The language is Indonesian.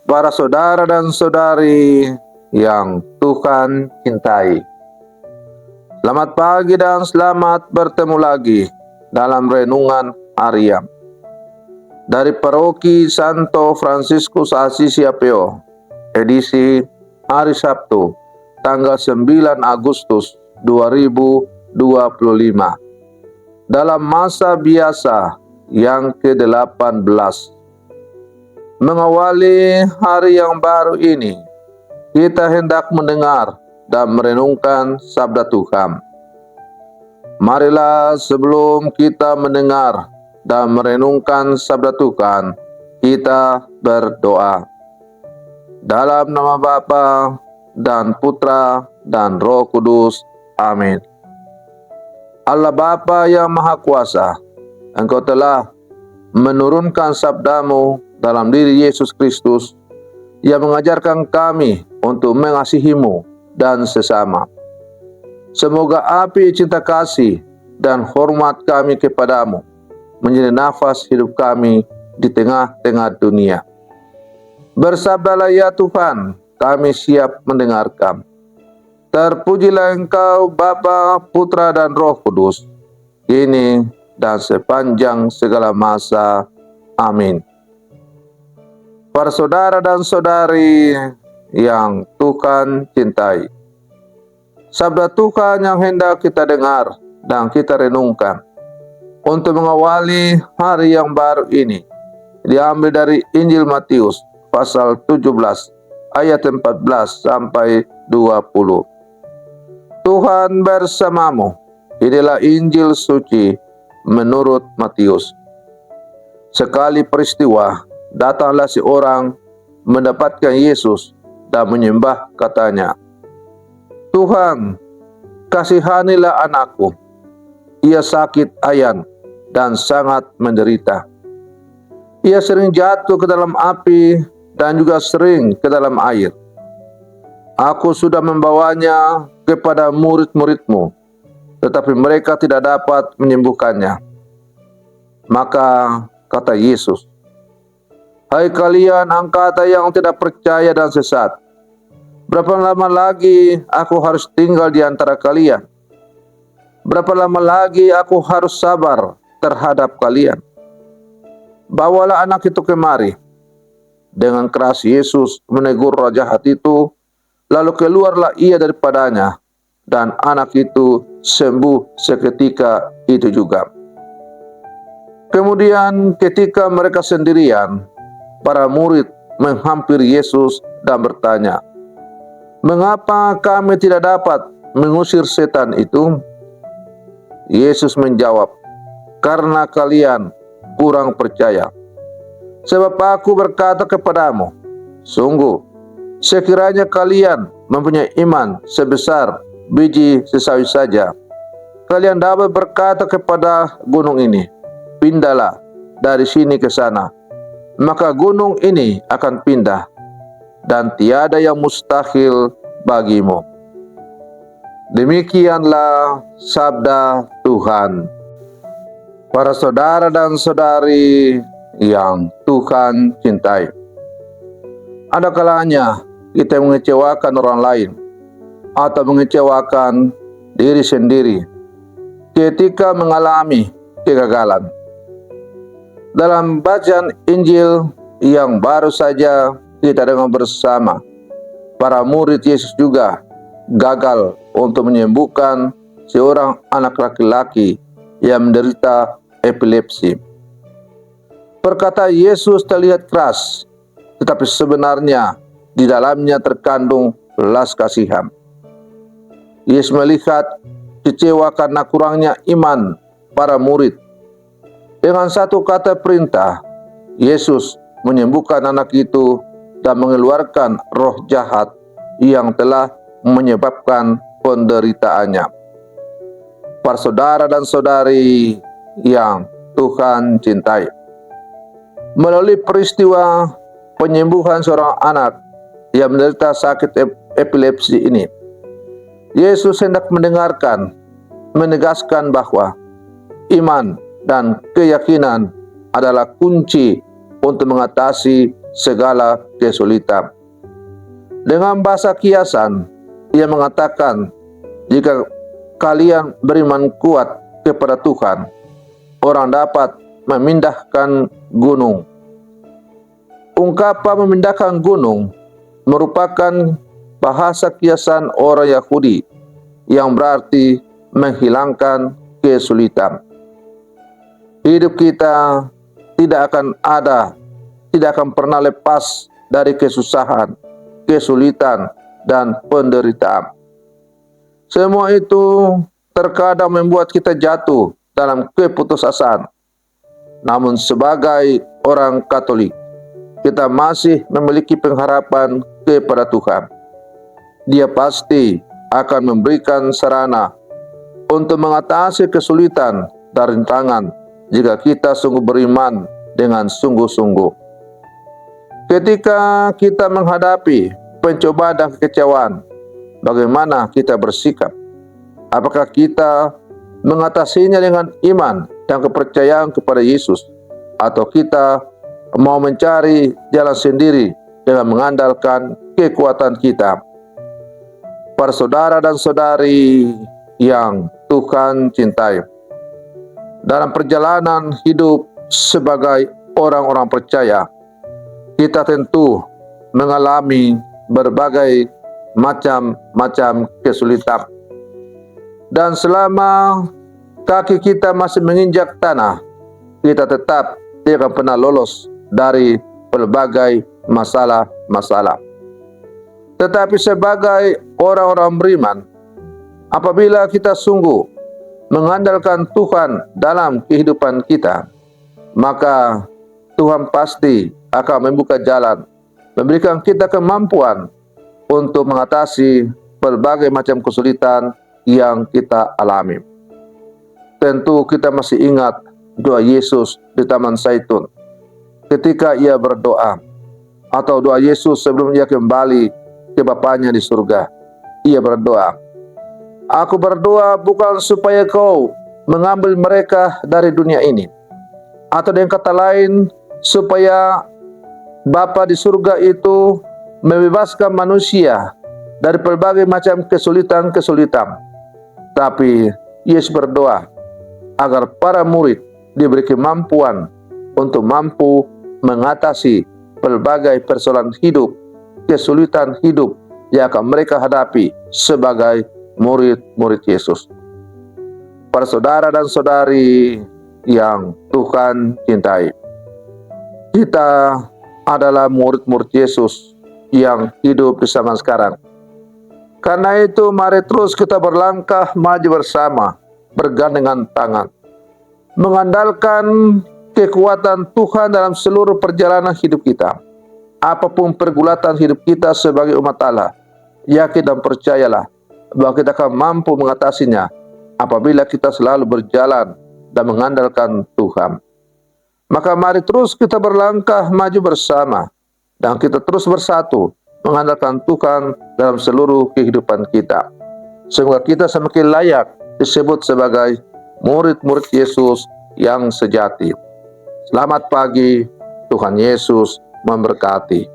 para saudara dan saudari yang Tuhan cintai. Selamat pagi dan selamat bertemu lagi dalam renungan harian dari Paroki Santo Fransiskus Assisi Apeo, edisi hari Sabtu, tanggal 9 Agustus 2025. Dalam masa biasa yang ke-18. Mengawali hari yang baru ini, kita hendak mendengar dan merenungkan sabda Tuhan. Marilah sebelum kita mendengar dan merenungkan sabda Tuhan, kita berdoa. Dalam nama Bapa dan Putra dan Roh Kudus. Amin. Allah Bapa yang Maha Kuasa, Engkau telah menurunkan sabdamu dalam diri Yesus Kristus yang mengajarkan kami untuk mengasihimu dan sesama. Semoga api cinta kasih dan hormat kami kepadamu menjadi nafas hidup kami di tengah-tengah dunia. Bersabdalah ya Tuhan, kami siap mendengarkan. Terpujilah Engkau Bapa, Putra dan Roh Kudus, kini dan sepanjang segala masa. Amin. Para saudara dan saudari yang Tuhan cintai, sabda Tuhan yang hendak kita dengar dan kita renungkan untuk mengawali hari yang baru ini diambil dari Injil Matius pasal 17 ayat 14 sampai 20. Tuhan bersamamu. Inilah Injil suci menurut Matius. Sekali peristiwa, datanglah seorang mendapatkan Yesus dan menyembah, katanya, Tuhan, kasihanilah anakku. Ia sakit ayan dan sangat menderita. Ia sering jatuh ke dalam api dan juga sering ke dalam air. Aku sudah membawanya kepada murid-muridmu, tetapi mereka tidak dapat menyembuhkannya. Maka kata Yesus, hai kalian angkatan yang tidak percaya dan sesat, berapa lama lagi aku harus tinggal di antara kalian? Berapa lama lagi aku harus sabar terhadap kalian? Bawalah anak itu kemari. Dengan keras Yesus menegur roh jahat itu, lalu keluarlah ia daripadanya, dan anak itu sembuh seketika itu juga. Kemudian ketika mereka sendirian, para murid menghampiri Yesus dan bertanya, mengapa kami tidak dapat mengusir setan itu? Yesus menjawab, karena kalian kurang percaya. Sebab aku berkata kepadamu, sungguh, sekiranya kalian mempunyai iman sebesar biji sesawi saja, kalian dapat berkata kepada gunung ini, pindahlah dari sini ke sana. Maka gunung ini akan pindah, dan tiada yang mustahil bagimu. Demikianlah sabda Tuhan. Para saudara dan saudari yang Tuhan cintai, ada kalanya kita mengecewakan orang lain atau mengecewakan diri sendiri ketika mengalami kegagalan. Dalam bacaan Injil yang baru saja kita dengar bersama, para murid Yesus juga gagal untuk menyembuhkan seorang anak laki-laki yang menderita epilepsi. Perkataan Yesus terlihat keras, tetapi sebenarnya di dalamnya terkandung belas kasihan. Yesus melihat kecewa karena kurangnya iman para murid. Dengan satu kata perintah, Yesus menyembuhkan anak itu dan mengeluarkan roh jahat yang telah menyebabkan penderitaannya. Para saudara dan saudari yang Tuhan cintai, melalui peristiwa penyembuhan seorang anak yang menderita sakit epilepsi ini, Yesus hendak menegaskan bahwa iman dan keyakinan adalah kunci untuk mengatasi segala kesulitan. Dengan bahasa kiasan, ia mengatakan, jika kalian beriman kuat kepada Tuhan, orang dapat memindahkan gunung. Ungkapan memindahkan gunung merupakan bahasa kiasan orang Yahudi yang berarti menghilangkan kesulitan. Hidup kita tidak akan pernah lepas dari kesusahan, kesulitan, dan penderitaan. Semua itu terkadang membuat kita jatuh dalam keputusasaan. Namun sebagai orang Katolik, kita masih memiliki pengharapan kepada Tuhan. Dia pasti akan memberikan sarana untuk mengatasi kesulitan dan rintangan jika kita sungguh beriman dengan sungguh-sungguh. Ketika kita menghadapi pencobaan dan kekecewaan, bagaimana kita bersikap? Apakah kita mengatasinya dengan iman dan kepercayaan kepada Yesus, atau kita mau mencari jalan sendiri dengan mengandalkan kekuatan kita? Para saudara dan saudari yang Tuhan cintai, dalam perjalanan hidup sebagai orang-orang percaya, kita tentu mengalami berbagai macam kesulitan. Dan selama kaki kita masih menginjak tanah, kita tetap tidak akan pernah lolos dari berbagai masalah-masalah. Tetapi sebagai orang-orang beriman, apabila kita sungguh mengandalkan Tuhan dalam kehidupan kita, maka Tuhan pasti akan membuka jalan, memberikan kita kemampuan untuk mengatasi berbagai macam kesulitan yang kita alami. Tentu kita masih ingat doa Yesus di Taman Zaitun ketika ia berdoa, atau doa Yesus sebelum ia kembali ke Bapanya di surga. Ia berdoa, "Aku berdoa bukan supaya kau mengambil mereka dari dunia ini," atau dengan kata lain, supaya Bapa di surga itu membebaskan manusia dari berbagai macam kesulitan-kesulitan. Tapi Yesus berdoa agar para murid diberi kemampuan untuk mampu mengatasi berbagai persoalan hidup, kesulitan hidup yang akan mereka hadapi sebagai murid-murid Yesus. Para saudara dan saudari yang Tuhan cintai, kita adalah murid-murid Yesus yang hidup di zaman sekarang. Karena itu mari terus kita berlangkah maju bersama, bergandengan tangan, mengandalkan kekuatan Tuhan dalam seluruh perjalanan hidup kita. Apapun pergulatan hidup kita sebagai umat Allah, yakin dan percayalah bahwa kita akan mampu mengatasinya apabila kita selalu berjalan dan mengandalkan Tuhan. Maka mari terus kita berlangkah maju bersama, dan kita terus bersatu mengandalkan Tuhan dalam seluruh kehidupan kita. Semoga kita semakin layak disebut sebagai murid-murid Yesus yang sejati. Selamat pagi, Tuhan Yesus memberkati.